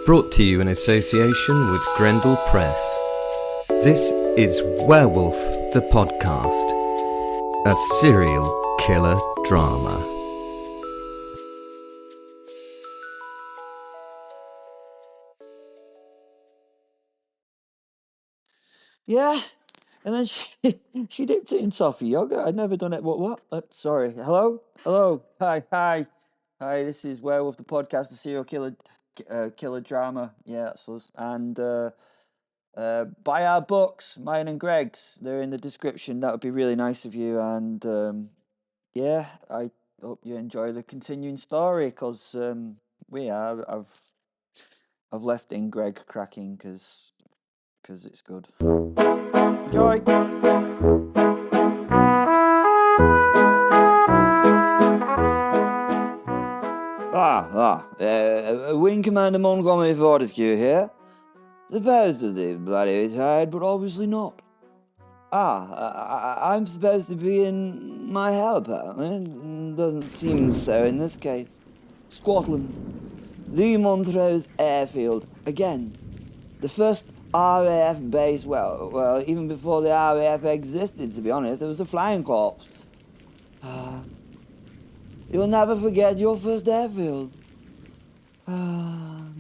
Brought to you in association with Grendel Press. This is Werewolf the Podcast, a serial killer drama. Yeah, and then she dipped it in toffee yogurt. I'd never done it. What? Sorry. Hello. Hi. This is Werewolf the Podcast, a serial killer drama. Yeah, that's us. And buy our books, mine and Greg's. They're in the description. That would be really nice of you. And yeah, I hope you enjoy the continuing story because I've left in Greg cracking because it's good. Enjoy. Wing Commander Montgomery Fortescue here. Supposedly bloody retired, but obviously not. I'm supposed to be in my hell, apparently. Doesn't seem so in this case. Scotland. The Montrose Airfield. Again. The first RAF base, well, even before the RAF existed, to be honest, it was a flying corps. You'll never forget your first airfield.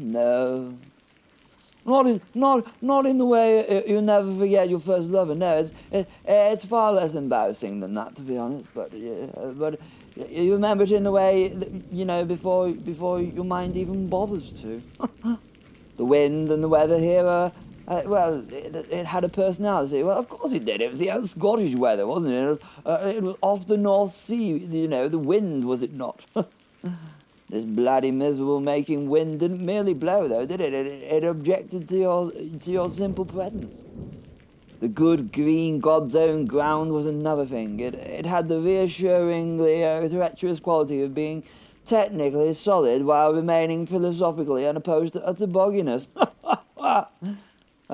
No. Not in the way you'll never forget your first lover. No, it's far less embarrassing than that, to be honest. But you remember it in the way that, before your mind even bothers to. The wind and the weather here, it had a personality. Well, of course it did. It was the old Scottish weather, wasn't it? It was off the North Sea, the wind, was it not? This bloody miserable making wind didn't merely blow, though, did it? It objected to your simple presence. The good green God's own ground was another thing. It had the reassuringly treacherous quality of being technically solid while remaining philosophically unopposed to utter bogginess. I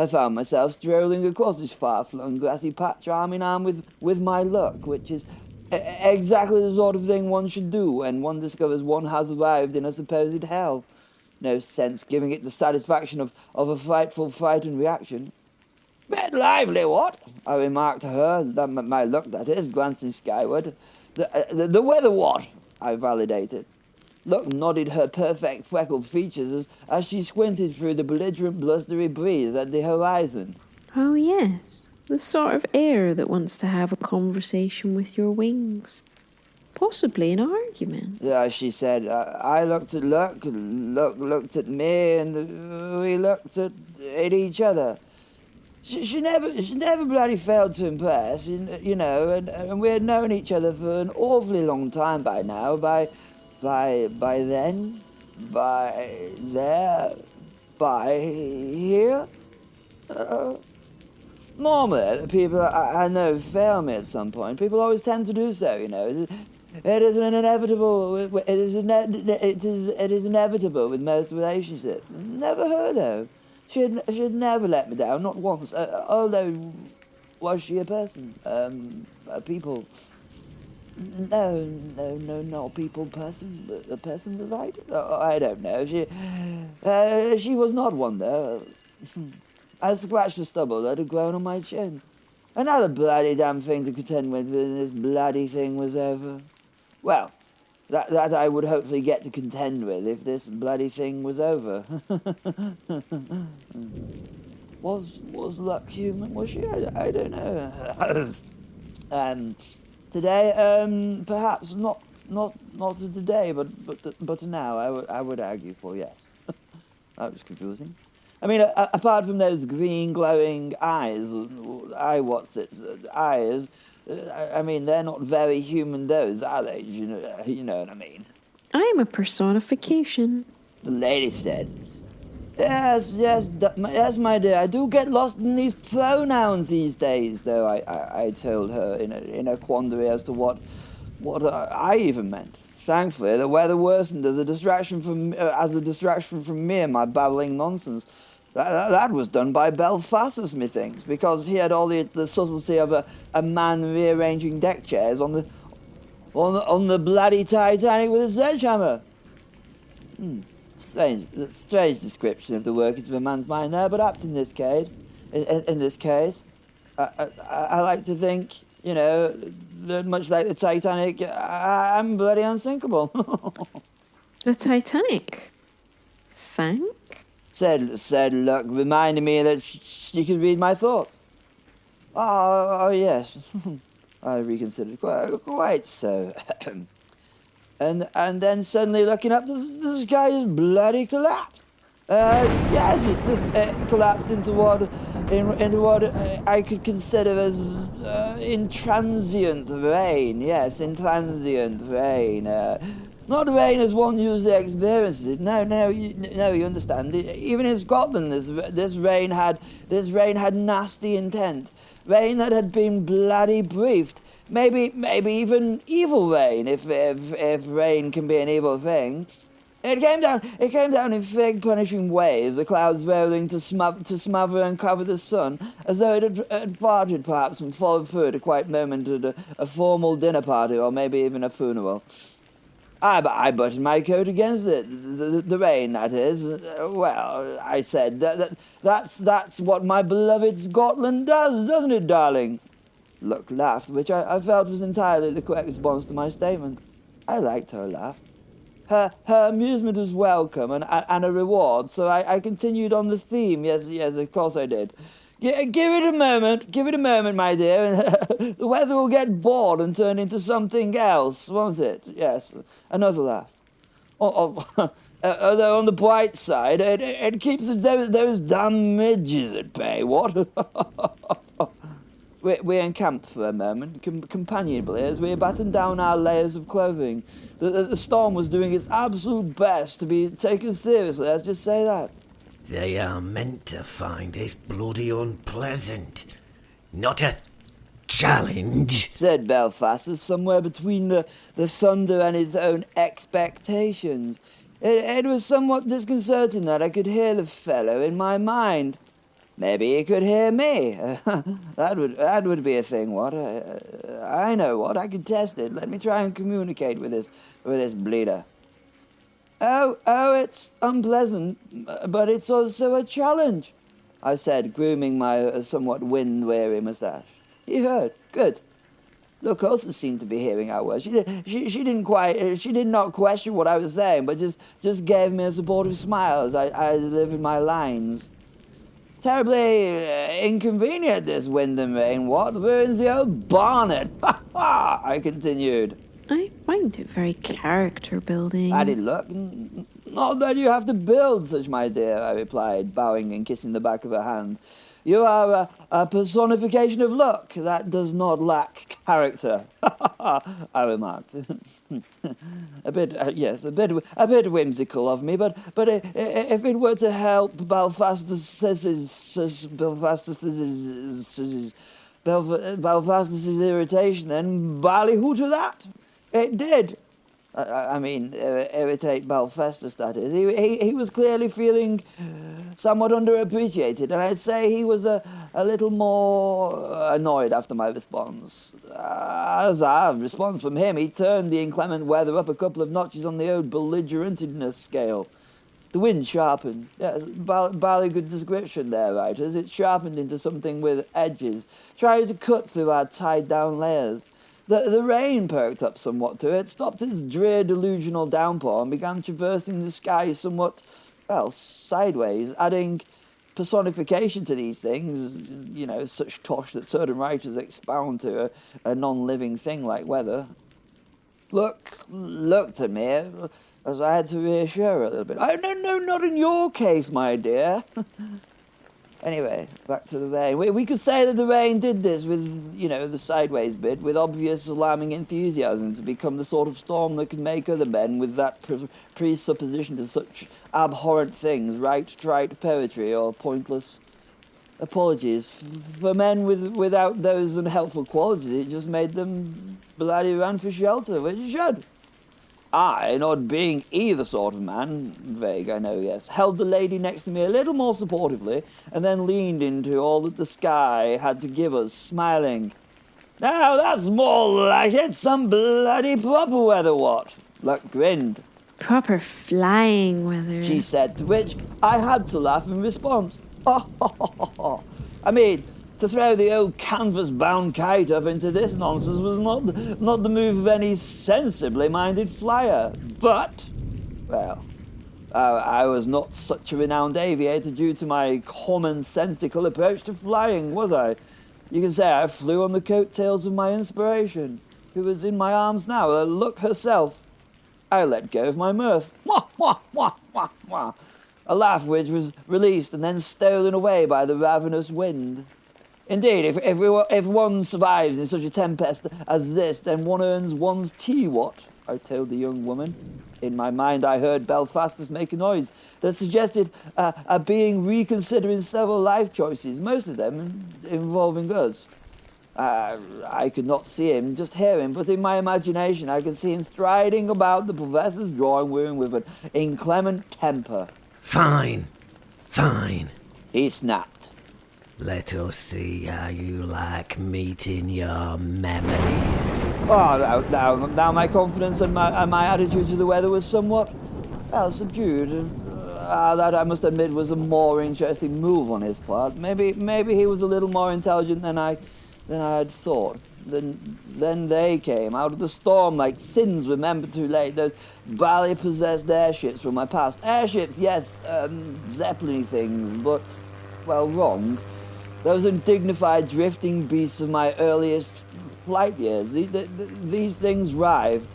found myself strolling across this far-flung grassy patch arm in arm with my luck, which is exactly the sort of thing one should do when one discovers one has arrived in a supposed hell. No sense giving it the satisfaction of a frightful frightened reaction. "Bit lively, what?" I remarked to her, my luck that is, glancing skyward. The weather what?" I validated. Luck nodded her perfect freckled features as she squinted through the belligerent blustery breeze at the horizon. "Oh yes, the sort of air that wants to have a conversation with your wings. Possibly an argument." Yeah, she said. I looked at Luck looked at me, and we looked at each other. She never bloody failed to impress, and we had known each other for an awfully long time by now, by then, by there, by here. Normally, people I know fail me at some point. People always tend to do so, It is inevitable. It is inevitable with most relationships. Never heard of. She'd never let me down, not once. Although, was she a person? A people? No, not a people person. A person was right. I don't know. She was not one though. I scratched the stubble that had grown on my chin. Another bloody damn thing to contend with when this bloody thing was over. Well, that I would hopefully get to contend with if this bloody thing was over. Was Luck human? Was she? I don't know. Today, perhaps not today, but now I would argue for yes. That was confusing. I mean, apart from those green glowing eyes, eyes. I mean, they're not very human, those, are they? You know what I mean? "I am a personification," the lady said. Yes, my dear. I do get lost in these pronouns these days, though. I told her in a quandary as to what I even meant. Thankfully, the weather worsened as a distraction from me and my babbling nonsense. That was done by Belphastus, methinks, because he had all the subtlety of a man rearranging deck chairs on the bloody Titanic with a sledgehammer. Strange description of the workings of a man's mind there, but apt in this case. In this case, I like to think, that much like the Titanic, I'm bloody unsinkable. The Titanic sank? Said Luck, reminding me that she could read my thoughts. Oh yes, I reconsidered. Quite so. and then suddenly looking up, the sky just bloody collapsed. Yes, it just collapsed into what I could consider as intransient rain. Yes, intransient rain. Not rain as one usually experiences it. No, you understand. Even in Scotland, this rain had nasty intent. Rain that had been bloody briefed. Maybe even evil rain, if rain can be an evil thing. It came down in thick, punishing waves, the clouds rolling to smother and cover the sun, as though it had farted perhaps and followed through at a quiet moment at a formal dinner party or maybe even a funeral. I buttoned my coat against it, the rain, that is. Well, I said, that's what my beloved Scotland does, doesn't it, darling? Luck laughed, which I felt was entirely the correct response to my statement. I liked her laugh. Her amusement was welcome and a reward, so I continued on the theme. Yes, of course I did. Give it a moment, my dear, and the weather will get bored and turn into something else, won't it? Yes, another laugh. Although on the bright side, it keeps those damn midges at bay, what? We encamped for a moment, companionably, as we battened down our layers of clothing. The storm was doing its absolute best to be taken seriously, let's just say that. They are meant to find this bloody unpleasant, not a challenge, said Belphastus, somewhere between the thunder and his own expectations. It was somewhat disconcerting that I could hear the fellow in my mind. Maybe he could hear me. That would be a thing, what? I know what, I could test it. Let me try and communicate with this bleeder. Oh, it's unpleasant, but it's also a challenge, I said, grooming my somewhat wind-weary moustache. He heard. Good. Look, also seemed to be hearing our words. She did not question what I was saying, but just gave me a supportive smile as I delivered my lines. Terribly inconvenient, this wind and rain. What ruins the old barnet? Ha ha! I continued. I find it very character-building. Added Luck. Not that you have to build such, my dear, I replied, bowing and kissing the back of her hand. You are a personification of luck that does not lack character. I remarked. a bit whimsical of me, but if it were to help Belphastus's irritation, then ballyhoo to that. It did. I mean, irritate Belphastus, that is. He was clearly feeling somewhat underappreciated, and I'd say he was a little more annoyed after my response. As a response from him, he turned the inclement weather up a couple of notches on the old belligerentedness scale. The wind sharpened. Yeah, bally good description there, writers. It sharpened into something with edges, trying to cut through our tied-down layers. The rain perked up somewhat to it, stopped its drear delusional downpour, and began traversing the sky somewhat, sideways, adding personification to these things, such tosh that certain writers expound to a non-living thing like weather. Looked at me, as I had to reassure her a little bit. No, not in your case, my dear. Anyway, back to the rain. We could say that the rain did this with, the sideways bit, with obvious alarming enthusiasm to become the sort of storm that could make other men with that presupposition to such abhorrent things write trite poetry or pointless apologies. For men without those unhelpful qualities, it just made them bloody run for shelter, which it should. I, not being either sort of man, vague, I know, yes, held the lady next to me a little more supportively, and then leaned into all that the sky had to give us, smiling. Now that's more like it, some bloody proper weather, what? Luck grinned. Proper flying weather. she said, to which I had to laugh in response. I mean, to throw the old canvas-bound kite up into this nonsense was not the move of any sensibly minded flyer. But, well, I was not such a renowned aviator due to my commonsensical approach to flying, was I? You can say I flew on the coattails of my inspiration, who was in my arms now, Look herself. I let go of my mirth. Wah, wah, wah, wah, wah. A laugh which was released and then stolen away by the ravenous wind. Indeed, if one survives in such a tempest as this, then one earns one's tea, what? I told the young woman. In my mind, I heard Belphastus make a noise that suggested a being reconsidering several life choices, most of them involving us. I could not see him, just hear him, but in my imagination I could see him striding about the professor's drawing room with an inclement temper. Fine, fine. He snapped. Let us see how you like meeting your memories. Oh, now my confidence and my attitude to the weather was somewhat, subdued. That I must admit was a more interesting move on his part. Maybe he was a little more intelligent than I had thought. Then they came out of the storm like sins remembered too late. Those bally-possessed airships from my past. Airships, yes, Zeppelin things, but, well, wrong. Those undignified drifting beasts of my earliest flight years. These things writhed.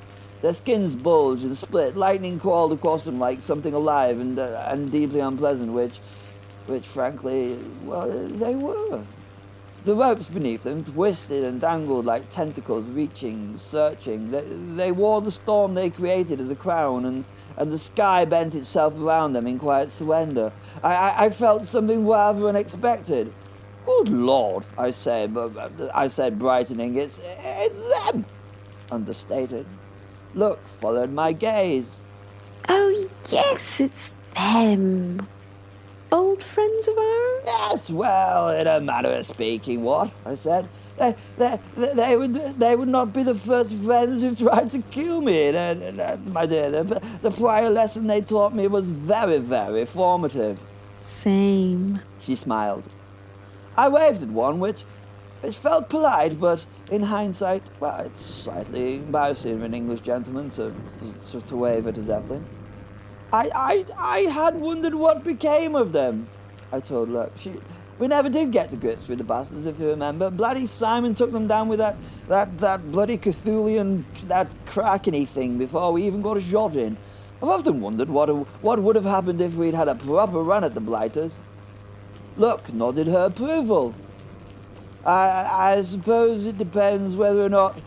Their skins bulged and split. Lightning crawled across them like something alive and deeply unpleasant, which frankly, well, they were. The ropes beneath them twisted and dangled like tentacles reaching, searching. They wore the storm they created as a crown, and the sky bent itself around them in quiet surrender. I felt something rather unexpected. Good Lord, I said, brightening. It's them! Understated. Look followed my gaze. Oh, yes, it's them. Old friends of ours? Yes, well, in a manner of speaking, what? I said. They would not be the first friends who tried to kill me. My dear, the prior lesson they taught me was very, very formative. Same. She smiled. I waved at one, which felt polite, but in hindsight, well, it's slightly embarrassing of an English gentleman to wave at a Zeppelin. I had wondered what became of them, I told Luck. We never did get to grips with the bastards, if you remember. Bloody Simon took them down with that bloody Cthulian, that Kraken-y thing before we even got a shot in. I've often wondered what would have happened if we'd had a proper run at the blighters. Luck nodded her approval. I suppose it depends whether or not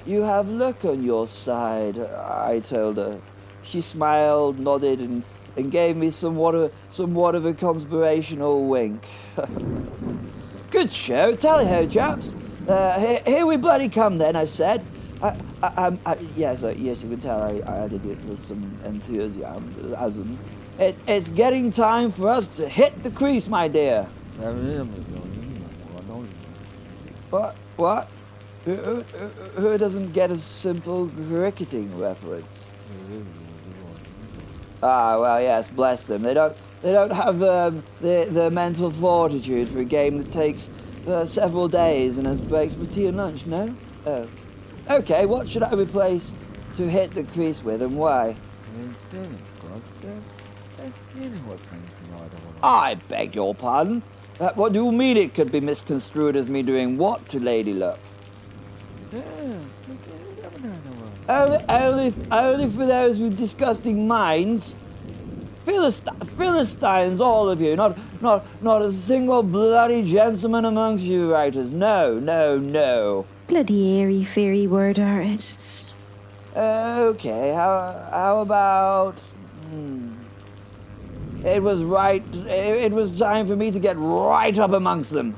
you have luck on your side, I told her. She smiled, nodded, and gave me somewhat of a conspirational wink. Good show, tally-ho, chaps. Here we bloody come then, I said. Yes, you can tell I added it with some enthusiasm. It's getting time for us to hit the crease, my dear. What? Who doesn't get a simple cricketing reference? Ah, well, yes, bless them. They don't have the mental fortitude for a game that takes several days and has breaks for tea and lunch, no? Oh. Okay, what should I replace to hit the crease with and why? I beg your pardon? What do you mean it could be misconstrued as me doing what to Lady Luck? Only for those with disgusting minds. Philistines, all of you. Not a single bloody gentleman amongst you writers. No. Bloody airy-fairy word artists. Okay, how about... It was time for me to get right up amongst them.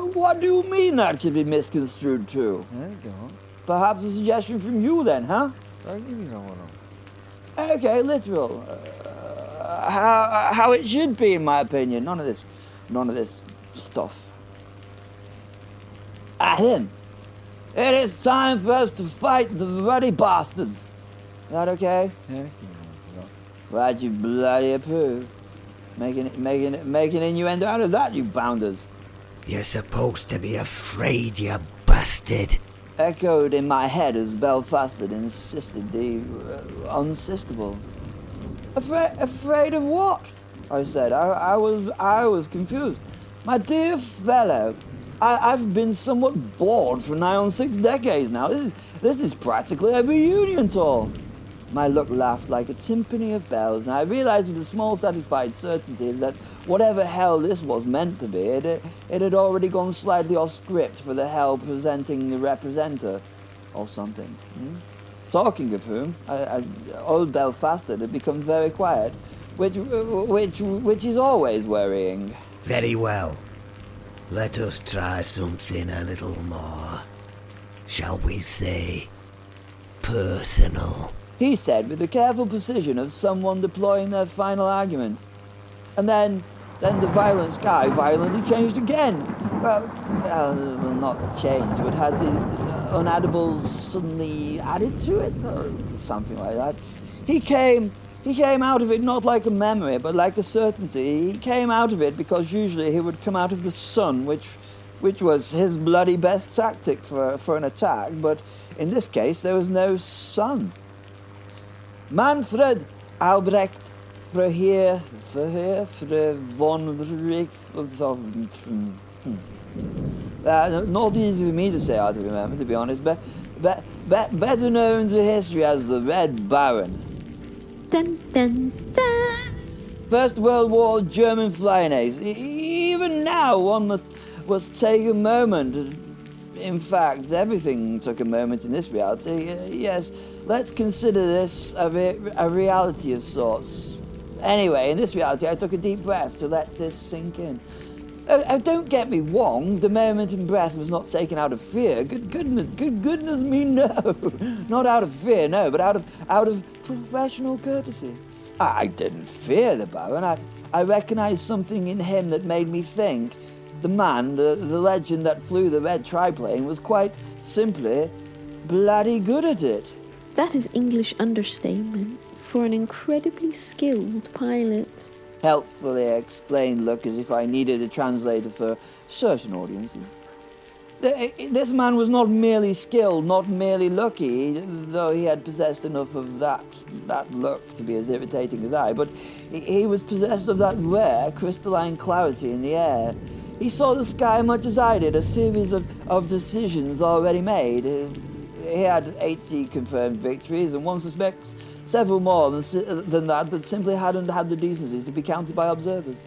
What do you mean that could be misconstrued too? Perhaps a suggestion from you then, huh? Okay, literal. How it should be, in my opinion. None of this stuff. Ahem. It is time for us to fight the bloody bastards. Is that okay? Yeah. Glad you bloody approve. Making innuendo out of that, you bounders. You're supposed to be afraid, you bastard. Echoed in my head as Belphastus insisted the unsistable. Afraid of what? I said. I was confused. My dear fellow, I've been somewhat bored for nigh on 6 decades now. This is practically a reunion tour. My look laughed like a timpani of bells, and I realized with a small satisfied certainty that whatever hell this was meant to be, it had already gone slightly off script for the hell presenting the representer, or something. Talking of whom, old Belphastus had become very quiet, which is always worrying. Very well. Let us try something a little more, shall we say, personal. He said with the careful precision of someone deploying their final argument. And then the violent sky violently changed again. Well, not changed, but had the unaddables suddenly added to it, or something like that. He came out of it not like a memory, but like a certainty. He came out of it because usually he would come out of the sun, which was his bloody best tactic for an attack, but in this case there was no sun. Manfred Albrecht von Richthofen. Not easy for me to say how to remember, to be honest, but better known to history as the Red Baron. Dun dun dun. First World War German flying ace. Even now one must take a moment. In fact, everything took a moment in this reality. Yes, let's consider this a reality of sorts. Anyway, in this reality, I took a deep breath to let this sink in. Don't get me wrong, the moment in breath was not taken out of fear. Good goodness me, no. Not out of fear, no, but out of professional courtesy. I didn't fear the Baron. I recognized something in him that made me think. The man, the legend that flew the red triplane, was quite simply bloody good at it. That is English understatement for an incredibly skilled pilot. Helpfully explained, look, as if I needed a translator for certain audiences. This man was not merely skilled, not merely lucky, though he had possessed enough of that luck to be as irritating as I, but he was possessed of that rare crystalline clarity in the air. He saw the sky much as I did, a series of decisions already made. He had 80 confirmed victories, and one suspects several more than that simply hadn't had the decencies to be counted by observers.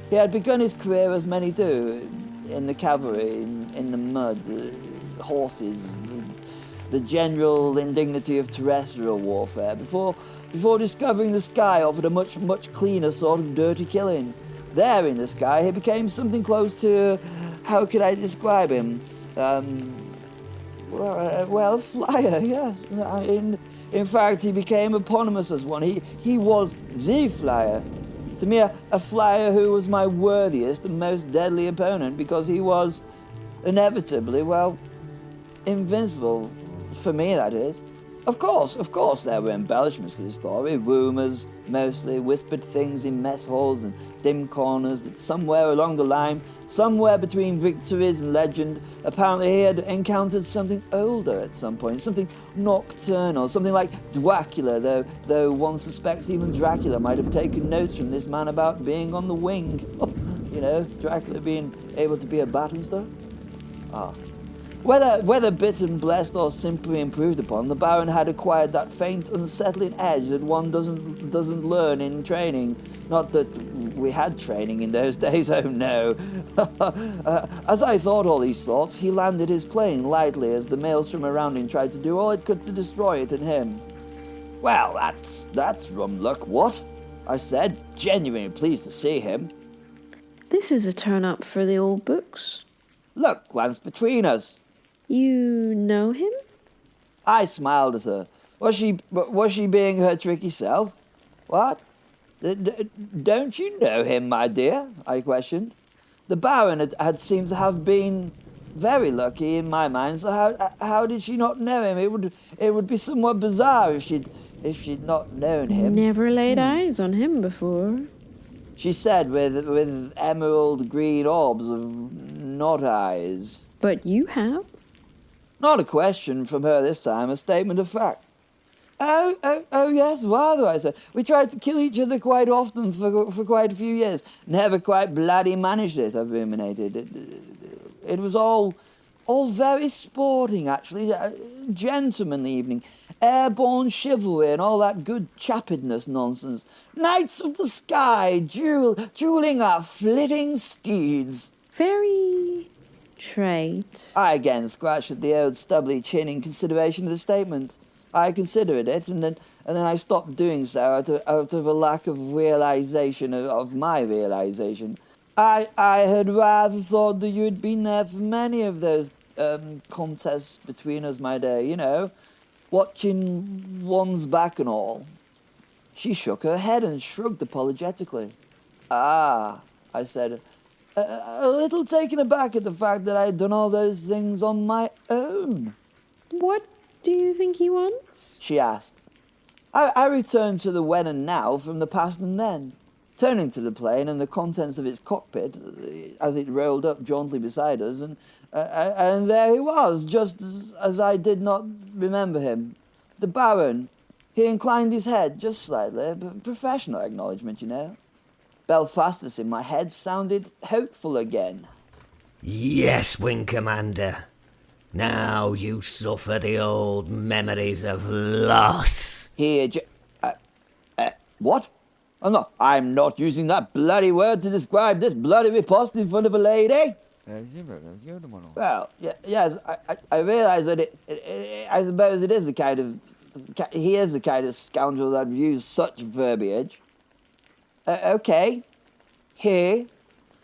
He had begun his career, as many do, in the cavalry, in the mud, horses, the general indignity of terrestrial warfare, before discovering the sky offered a much cleaner sort of dirty killing. There in the sky, he became something close to, how could I describe him? Well, a flyer, yes. In fact, he became eponymous as one. He was the flyer. To me, a flyer who was my worthiest and most deadly opponent, because he was inevitably, well, invincible. For me, that is. Of course, there were embellishments to the story, rumours, mostly whispered things in mess halls and dim corners that somewhere along the line, somewhere between victories and legend, apparently he had encountered something older at some point, something nocturnal, something like Dracula, though one suspects even Dracula might have taken notes from this man about being on the wing. You know, Dracula being able to be a bat and stuff. Whether bitten, blessed, or simply improved upon, the Baron had acquired that faint, unsettling edge that one doesn't learn in training. Not that we had training in those days, oh no. As I thought all these thoughts, he landed his plane lightly as the maelstrom around him tried to do all it could to destroy it and him. Well, that's rum luck, what? I said, genuinely pleased to see him. This is a turn-up for the old books. Look, glance between us. You know him? I smiled at her. Was she being her tricky self? What? Don't you know him, my dear? I questioned. The Baron had seemed to have been very lucky in my mind. So how did she not know him? It would be somewhat bizarre if she'd not known him. Never laid eyes on him before. She said with emerald green orbs of not eyes. But you have. Not a question from her this time, a statement of fact. Oh, yes, rather, I said. We tried to kill each other quite often for quite a few years. Never quite bloody managed it, I ruminated. It was all very sporting, actually. Gentlemanly evening. Airborne chivalry and all that good chappedness nonsense. Knights of the sky, dueling our flitting steeds. Very trite. I again scratched at the old stubbly chin in consideration of the statement. I considered it, and then I stopped doing so out of a lack of realization of my realization. I had rather thought that you had been there for many of those contests between us, my dear, you know, watching one's back and all. She shook her head and shrugged apologetically. Ah, I said, a little taken aback at the fact that I had done all those things on my own. What do you think he wants? She asked. I returned to the when and now from the past and then, turning to the plane and the contents of its cockpit as it rolled up jauntily beside us, and there he was, just as I did not remember him. The Baron. He inclined his head just slightly, professional acknowledgement, you know. Belphastus in my head sounded hopeful again. Yes, Wing Commander. Now you suffer the old memories of loss. Here, what? I'm not using that bloody word to describe this bloody riposte in front of a lady. Well, yes, I realise that I suppose it is the kind of... He is the kind of scoundrel that would use such verbiage. Okay. Here.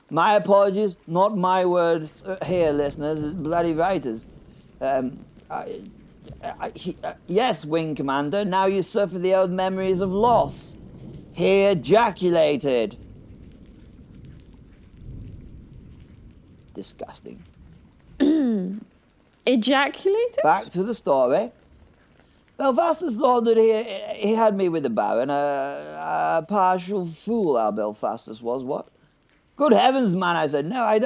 My apologies, not my words here, listeners, it's bloody writers. Yes, Wing Commander, now you suffer the old memories of loss. He ejaculated. Disgusting. Ejaculated? Back to the story. Belphastus thought that he had me with the Baron. A partial fool, our Belphastus was, what? Good heavens, man, I said. No, I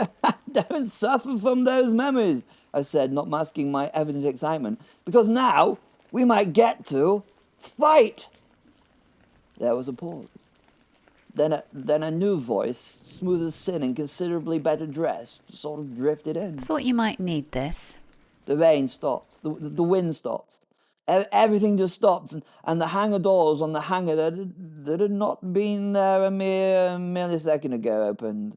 don't suffer from those memories, I said, not masking my evident excitement. Because now we might get to fight. There was a pause. Then a new voice, smooth as sin and considerably better dressed, sort of drifted in. Thought you might need this. The rain stopped. The wind stopped. Everything just stopped, and the hangar doors on the hangar that had not been there a mere millisecond ago opened.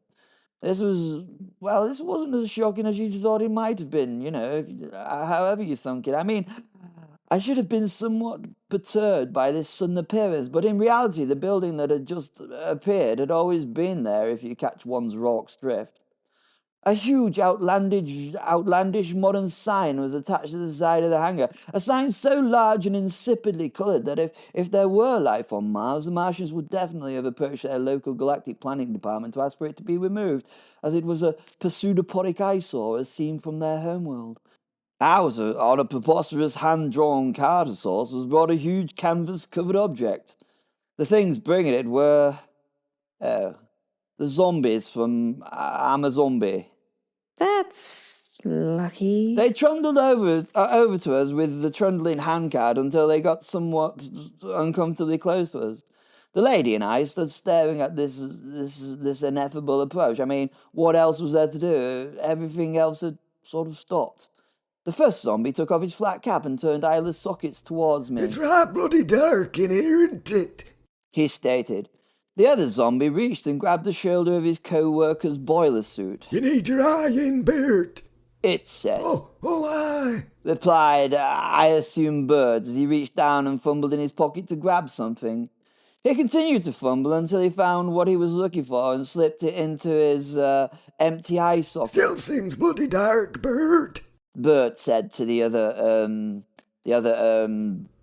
This wasn't as shocking as you thought it might have been, you know, however you thunk it. I mean, I should have been somewhat perturbed by this sudden appearance, but in reality, the building that had just appeared had always been there if you catch one's Rorke's drift. A huge, outlandish modern sign was attached to the side of the hangar. A sign so large and insipidly coloured that if there were life on Mars, the Martians would definitely have approached their local galactic planning department to ask for it to be removed, as it was a pseudopodic eyesore as seen from their homeworld. Ours, on a preposterous hand-drawn card of sorts, was brought a huge canvas-covered object. The things bringing it were... the zombies from Amazombie. That's lucky. They trundled over to us with the trundling handcart until they got somewhat uncomfortably close to us. The lady and I stood staring at this ineffable approach. I mean, what else was there to do? Everything else had sort of stopped. The first zombie took off his flat cap and turned eyeless sockets towards me. It's right bloody dark in here, isn't it? He stated. The other zombie reached and grabbed the shoulder of his co-worker's boiler suit. You need your eye in, Bert. It said. Oh, aye. Replied, I assume Bert, as he reached down and fumbled in his pocket to grab something. He continued to fumble until he found what he was looking for and slipped it into his empty eye socket. Still seems bloody dark, Bert. Bert said to the other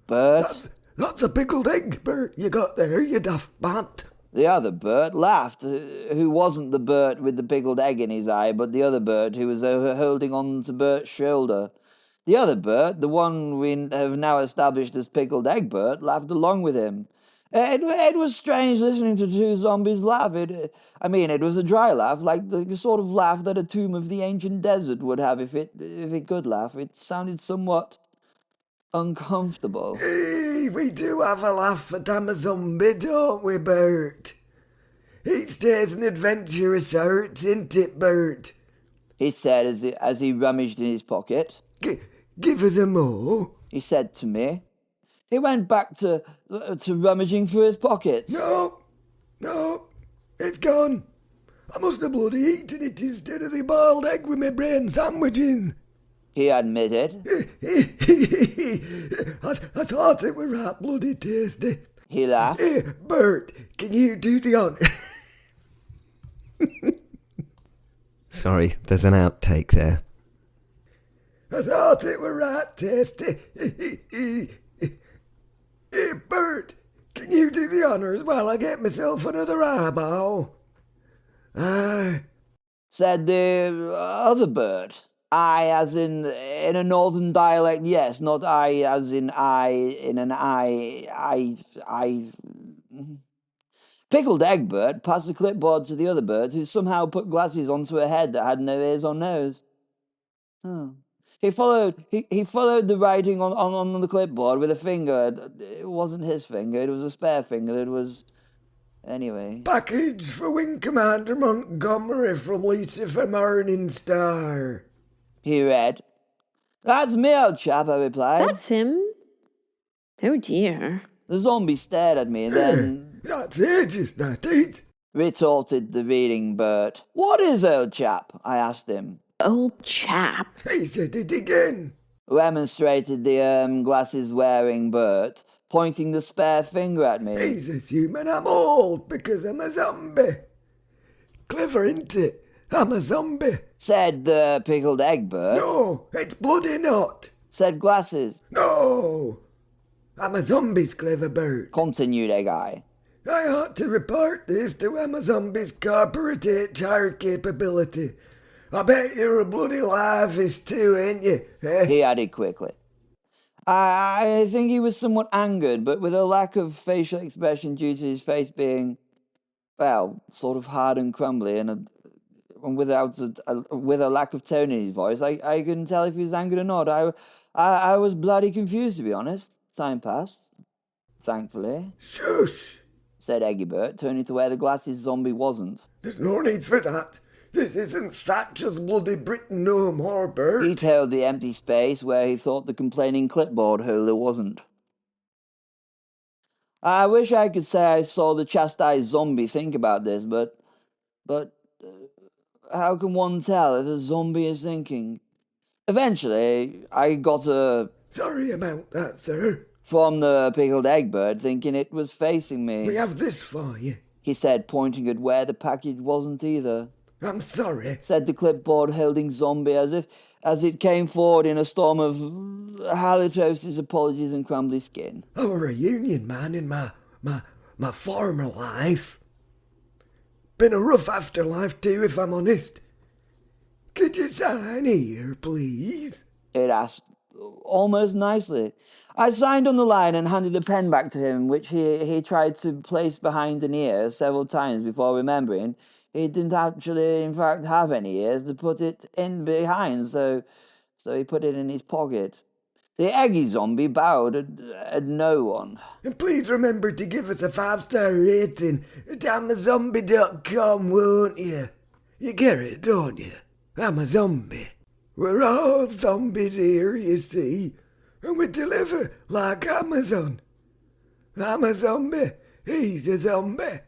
Bert. That's a pickled egg, Bert, you got there, you daft bat. The other Bert laughed, who wasn't the Bert with the pickled egg in his eye, but the other Bert who was holding on to Bert's shoulder. The other Bert, the one we have now established as pickled egg Bert, laughed along with him. It was strange listening to two zombies laugh. It was a dry laugh, like the sort of laugh that a tomb of the ancient desert would have if it could laugh. It sounded somewhat uncomfortable. Hey, we do have a laugh at Amazombie, don't we, Bert? Each day's an adventurous art, isn't it, Bert? He said as he rummaged in his pocket. Give us a more, he said to me. He went back to rummaging through his pockets. No, it's gone. I must have bloody eaten it instead of the boiled egg with my brain sandwich in. He admitted. I thought it were right bloody tasty. He laughed. Bert, can you do the honour? Sorry, there's an outtake there. I thought it were right tasty. Bert, can you do the honours while I get myself another eyeball? Aye, said the other Bert. I as in a northern dialect, yes, not I as in I in an I. Pickled Egg Bert passed the clipboard to the other Bert, who somehow put glasses onto her head that had no ears or nose. Oh. He followed the writing on the clipboard with a finger. It wasn't his finger, it was a spare finger. It was... Anyway. Package for Wing Commander Montgomery from Lucifer Morning Star. He read. That's me, old chap, I replied. That's him. Oh dear. The zombie stared at me, then... That's ages, that is, retorted the reading Bert. What is old chap? I asked him. Old chap. He said it again. Remonstrated the glasses-wearing Bert, pointing the spare finger at me. He's assuming I'm old because I'm a zombie. Clever, ain't it? I'm a zombie. Said the pickled egg Bert. No, it's bloody not. Said glasses. No, I'm a zombie's clever Bert. Continued Egg Eye. I ought to report this to Amazombie's corporate HR capability. I bet you're a bloody livist too, ain't you? Eh? He added quickly. I think he was somewhat angered, but with a lack of facial expression due to his face being, well, sort of hard and crumbly, and with a lack of tone in his voice. I couldn't tell if he was angered or not. I was bloody confused, to be honest. Time passed, thankfully. Shush, said Eggybert, turning to where the glasses zombie wasn't. There's no need for that. This isn't Thatcher's bloody Britain no more, Bert. He tailed the empty space where he thought the complaining clipboard holder wasn't. I wish I could say I saw the chastised zombie think about this, but how can one tell if a zombie is thinking? Eventually, I got a... Sorry about that, sir. From the pickled egg Bird, thinking it was facing me. We have this for you, he said, pointing at where the package wasn't either. I'm sorry, said the clipboard holding zombie as it came forward in a storm of halitosis, apologies and crumbly skin. I were a union man in my former life. Been a rough afterlife too, if I'm honest. Could you sign here, please? It asked, almost nicely. I signed on the line and handed a pen back to him, which he tried to place behind an ear several times before remembering he didn't actually, in fact, have any ears to put it in behind, so he put it in his pocket. The eggy zombie bowed at no one. And please remember to give us a 5-star rating at Amazombie.com, won't you? You get it, don't you? I'm a zombie. We're all zombies here, you see, and we deliver like Amazon. I'm a zombie. He's a zombie.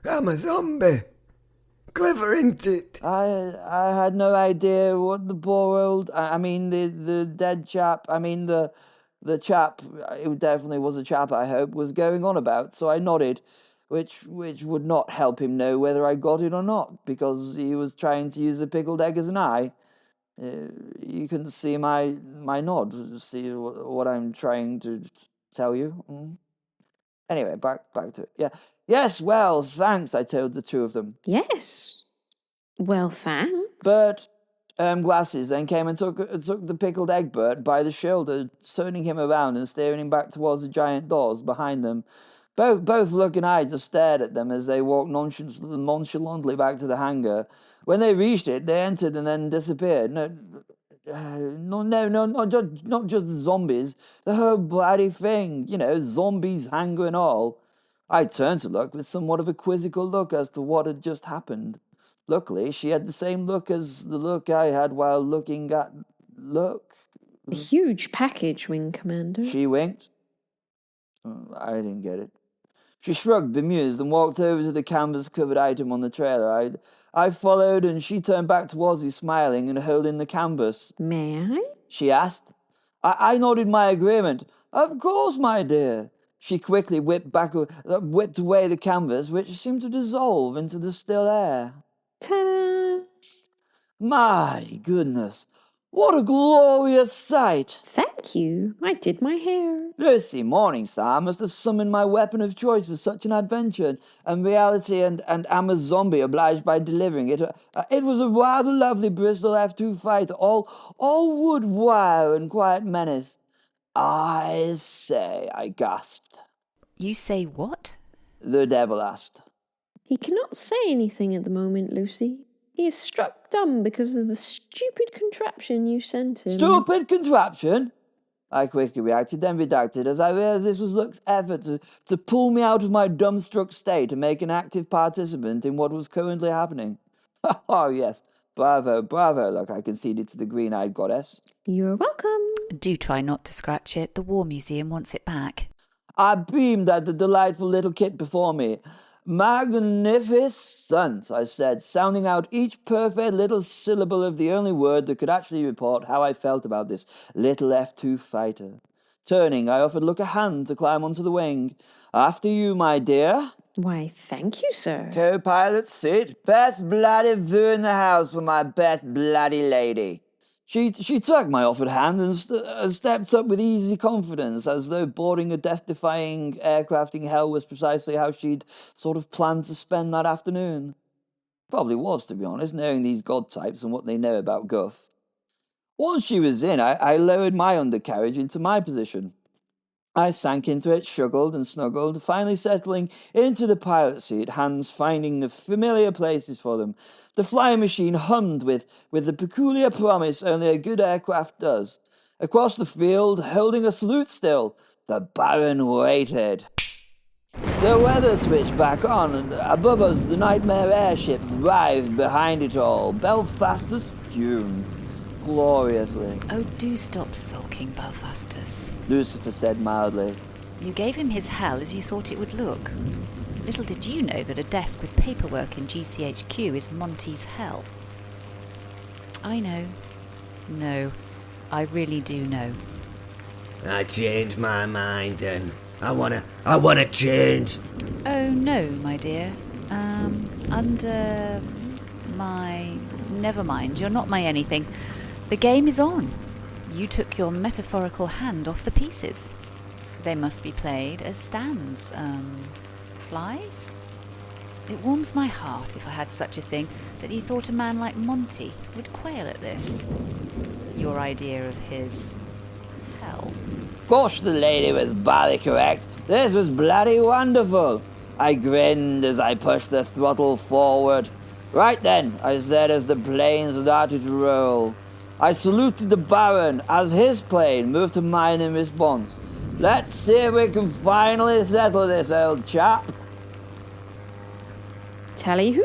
I'm a zombie. Clever, ain't it? I had no idea what the poor old... the dead chap... the chap... It definitely was a chap, I hope, was going on about, so I nodded, which would not help him know whether I got it or not, because he was trying to use the pickled egg as an eye. You can see my nod, see what I'm trying to tell you. Anyway, back to it. Yeah. Yes, well, thanks, I told the two of them. Yes. Well, thanks. Bert Glasses then came and took the pickled Egbert by the shoulder, turning him around and steering him back towards the giant doors behind them. Both Luke and I just stared at them as they walked nonchalantly back to the hangar. When they reached it, they entered and then disappeared. Not just the zombies, the whole bloody thing. You know, zombies, hangar and all. I turned to Luke with somewhat of a quizzical look as to what had just happened. Luckily, she had the same look as the look I had while looking at Luke. A huge package, Wing Commander. She winked. I didn't get it. She shrugged, bemused, and walked over to the canvas-covered item on the trailer. I followed, and she turned back towards me, smiling and holding the canvas. May I? She asked. I nodded my agreement. Of course, my dear. She quickly whipped away the canvas, which seemed to dissolve into the still air. Ta-da! My goodness, what a glorious sight! Thank you. I did my hair. Lucy Morningstar must have summoned my weapon of choice for such an adventure, and Reality and Amazombie obliged by delivering it. It was a rather lovely Bristol F.2 Fighter, all wood wire and quiet menace. I say, I gasped. You say what? The devil asked. He cannot say anything at the moment, Lucy. He is struck dumb because of the stupid contraption you sent him. Stupid contraption? I quickly reacted, then redacted, as I realized this was Luke's effort to pull me out of my dumbstruck state and make an active participant in what was currently happening. Oh, yes. Bravo, Luke, I conceded to the green-eyed goddess. You're welcome. Do try not to scratch it. The War Museum wants it back. I beamed at the delightful little kit before me. Magnificent, I said, sounding out each perfect little syllable of the only word that could actually report how I felt about this little F-2 fighter. Turning, I offered Luke a hand to climb onto the wing. After you, my dear. Why, thank you, sir. Co-pilot seat. Best bloody view in the house for my best bloody lady. She took my offered hand and stepped up with easy confidence, as though boarding a death-defying aircraft in hell was precisely how she'd sort of planned to spend that afternoon. Probably was, to be honest, knowing these god types and what they know about guff. Once she was in, I lowered my undercarriage into my position. I sank into it, struggled and snuggled, finally settling into the pilot seat, hands finding the familiar places for them. The flying machine hummed with the peculiar promise only a good aircraft does. Across the field, holding a salute still, the Baron waited. The weather switched back on, and above us the nightmare airships writhed behind it all. Belphastus fumed gloriously. Oh, do stop sulking, Belphastus. Lucifer said mildly. You gave him his hell as you thought it would look. Little did you know that a desk with paperwork in GCHQ is Monty's hell. I know. No, I really do know. I changed my mind then. I wanna change. Oh no, my dear. Under my... Never mind, you're not my anything. The game is on. You took your metaphorical hand off the pieces. They must be played as stands. Flies? It warms my heart, if I had such a thing, that you thought a man like Monty would quail at this. Your idea of his... hell. Gosh, the lady was bally correct. This was bloody wonderful. I grinned as I pushed the throttle forward. Right then, I said as the plane started to roll. I saluted the Baron as his plane moved to mine in response. Let's see if we can finally settle this, old chap. Tally-hoo!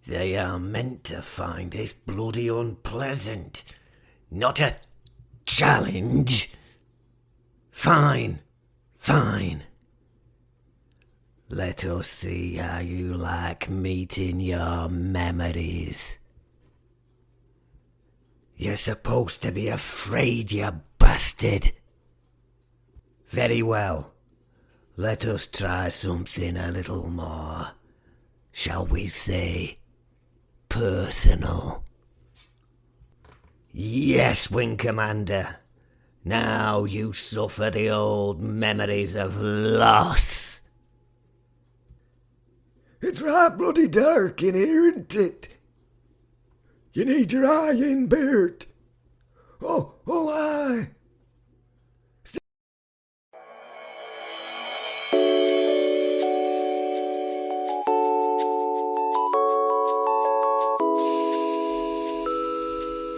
They are meant to find this bloody unpleasant, not a challenge. Fine, fine. Let us see how you like meeting your memories. You're supposed to be afraid, you bastard. Very well. Let us try something a little more, shall we say, personal. Yes, Wing Commander. Now you suffer the old memories of loss. It's right bloody dark in here, isn't it? You need your eye in, Bert. Oh, aye.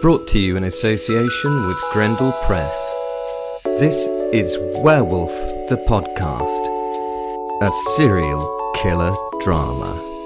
Brought to you in association with Grendel Press. This is Werewolf the Podcast, a serial killer drama.